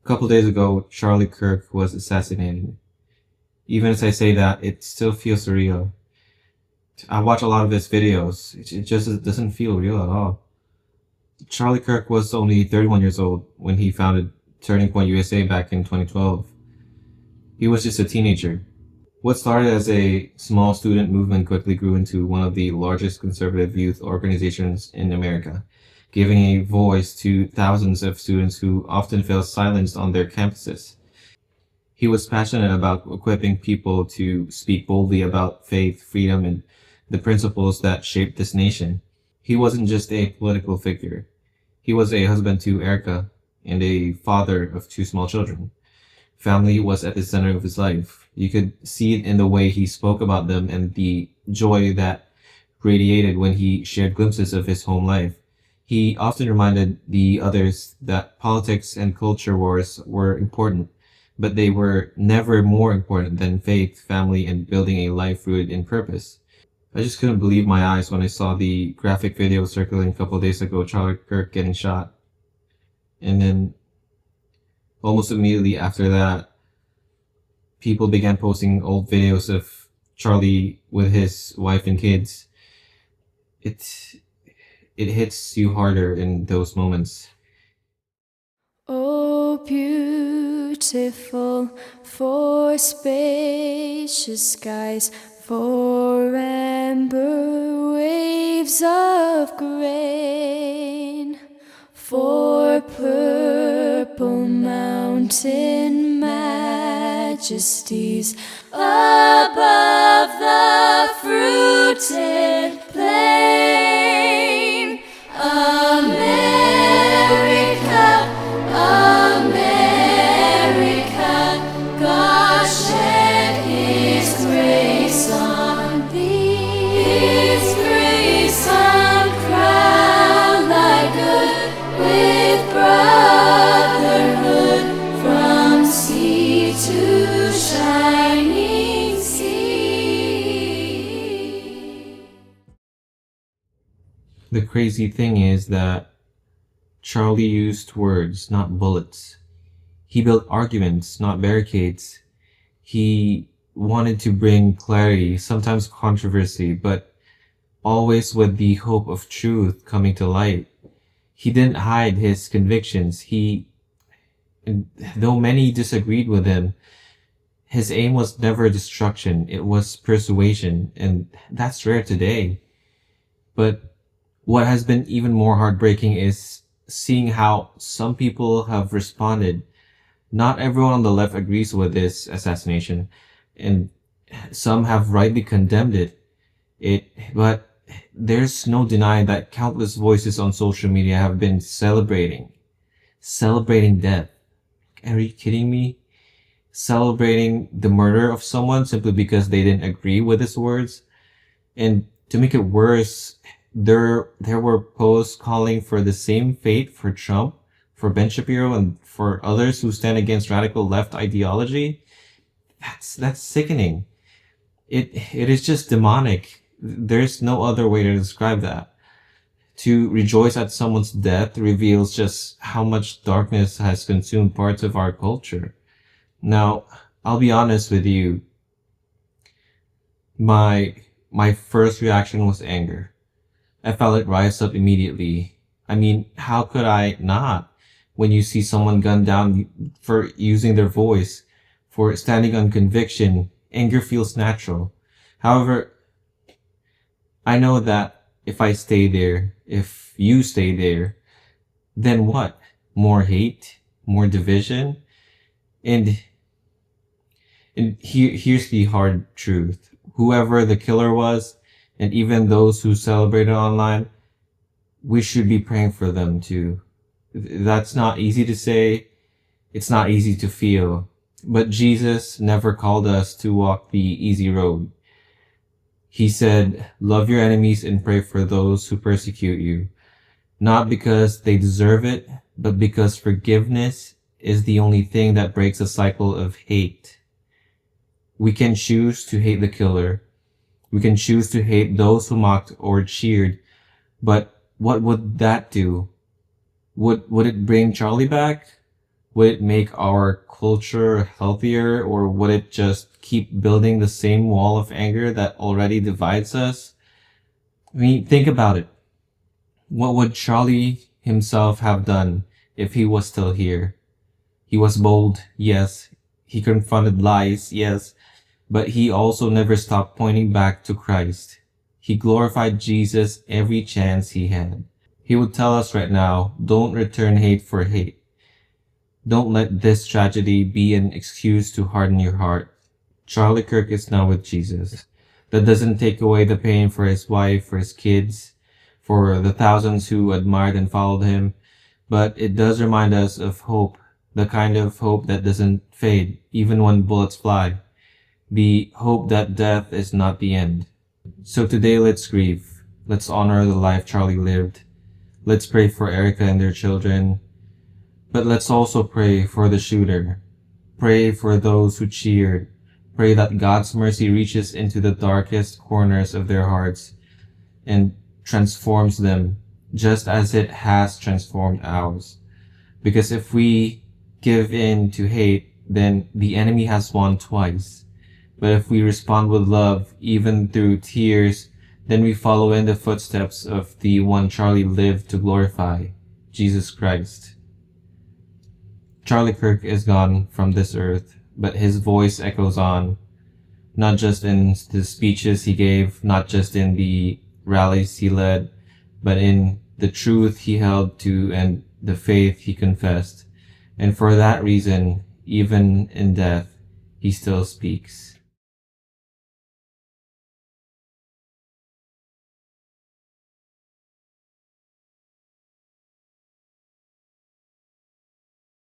couple days ago, Charlie Kirk was assassinated. Even as I say that, it still feels surreal. I watch a lot of his videos. It just doesn't feel real at all. Charlie Kirk was only 31 years old when he founded Turning Point USA back in 2012. He was just a teenager. What started as a small student movement quickly grew into one of the largest conservative youth organizations in America, giving a voice to thousands of students who often felt silenced on their campuses. He was passionate about equipping people to speak boldly about faith, freedom, and the principles that shaped this nation. He wasn't just a political figure. He was a husband to Erica and a father of two small children. Family was at the center of his life. You could see it in the way he spoke about them and the joy that radiated when he shared glimpses of his home life. He often reminded the others that politics and culture wars were important, but they were never more important than faith, family, and building a life rooted in purpose. I just couldn't believe my eyes when I saw the graphic video circulating a couple of days ago, Charlie Kirk getting shot. And then almost immediately after that, people began posting old videos of Charlie with his wife and kids. It hits you harder in those moments. Oh, beautiful for spacious skies, for amber waves of grain, for purple mountain majesties above the fruited plain. America, America, God shed His grace on thee. His grace uncrowned thy good with brotherhood from sea to shining sea. The crazy thing is that Charlie used words, not bullets. He built arguments, not barricades. He wanted to bring clarity, sometimes controversy, but always with the hope of truth coming to light. He didn't hide his convictions. Though many disagreed with him, his aim was never destruction. It was persuasion, and that's rare today. But what has been even more heartbreaking is seeing how some people have responded. Not everyone on the left agrees with this assassination, and some have rightly condemned but there's no denying that countless voices on social media have been celebrating death. Are you kidding me? Celebrating the murder of someone simply because they didn't agree with his words. And to make it worse, there were posts calling for the same fate for Trump, for Ben Shapiro, and for others who stand against radical left ideology. That's sickening. It is just demonic. There's no other way to describe that. To rejoice at someone's death reveals just how much darkness has consumed parts of our culture. Now, I'll be honest with you. My first reaction was anger. I felt it rise up immediately. I mean, how could I not? When you see someone gunned down for using their voice, for standing on conviction, anger feels natural. However, I know that if I stay there, if you stay there, then what? More hate? More division? And here's the hard truth. Whoever the killer was, and even those who celebrated online, we should be praying for them too. That's not easy to say. It's not easy to feel. But Jesus never called us to walk the easy road. He said, love your enemies and pray for those who persecute you. Not because they deserve it, but because forgiveness is the only thing that breaks a cycle of hate. We can choose to hate the killer. We can choose to hate those who mocked or cheered. But what would that do? Would it bring Charlie back? Would it make our culture healthier, or would it just keep building the same wall of anger that already divides us? I mean, think about it. What would Charlie himself have done if he was still here? He was bold, yes. He confronted lies, yes. But he also never stopped pointing back to Christ. He glorified Jesus every chance he had. He would tell us right now, don't return hate for hate. Don't let this tragedy be an excuse to harden your heart. Charlie Kirk is now with Jesus. That doesn't take away the pain for his wife, for his kids, for the thousands who admired and followed him, but it does remind us of hope, the kind of hope that doesn't fade, even when bullets fly. The hope that death is not the end. So today let's grieve. Let's honor the life Charlie lived. Let's pray for Erika and their children. But let's also pray for the shooter. Pray for those who cheered. Pray that God's mercy reaches into the darkest corners of their hearts and transforms them just as it has transformed ours. Because if we give in to hate, then the enemy has won twice. But if we respond with love, even through tears, then we follow in the footsteps of the one Charlie lived to glorify, Jesus Christ. Charlie Kirk is gone from this earth, but his voice echoes on, not just in the speeches he gave, not just in the rallies he led, but in the truth he held to and the faith he confessed. And for that reason, even in death, he still speaks.